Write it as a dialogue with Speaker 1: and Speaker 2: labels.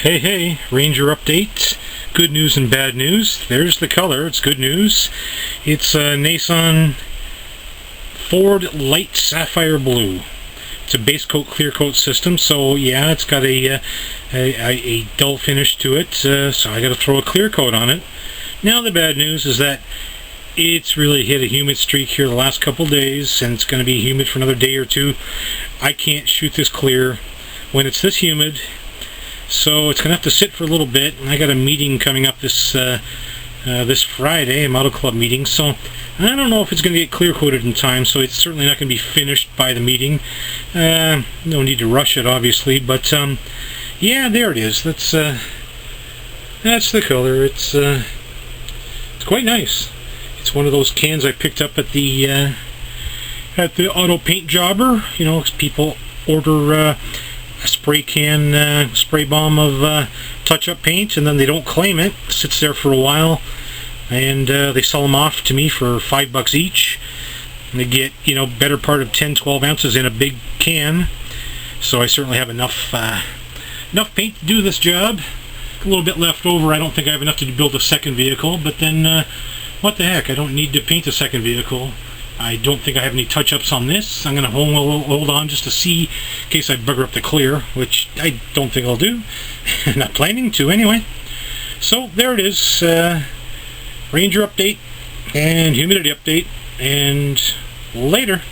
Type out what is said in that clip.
Speaker 1: Hey, hey, Ranger update. Good news and bad news. There's the color. It's good news. It's a Nason Ford Light Sapphire Blue. It's a base coat, clear coat system, so yeah, it's got a dull finish to it, so I got to throw a clear coat on it. Now the bad news is that it's really hit a humid streak here the last couple days, and it's going to be humid for another day or two. I can't shoot this clear when it's this humid, so it's going to have to sit for a little bit. And I got a meeting coming up this Friday, a model club meeting, so I don't know if it's going to get clear coated in time, so it's certainly not going to be finished by the meeting. No need to rush it, obviously, but yeah, there it is. That's the color. It's quite nice. It's one of those cans I picked up at the auto paint jobber. You know, people order a spray can, spray bomb of touch-up paint, and then they don't claim it. It sits there for a while, and they sell them off to me for $5 each. And they get, you know, better part of 10-12 ounces in a big can. So I certainly have enough paint to do this job. A little bit left over. I don't think I have enough to build a second vehicle, but then what the heck, I don't need to paint a second vehicle. I don't think I have any touch-ups on this. I'm going to hold on just to see in case I bugger up the clear, which I don't think I'll do. Not planning to anyway. So there it is. Ranger update and humidity update, and later.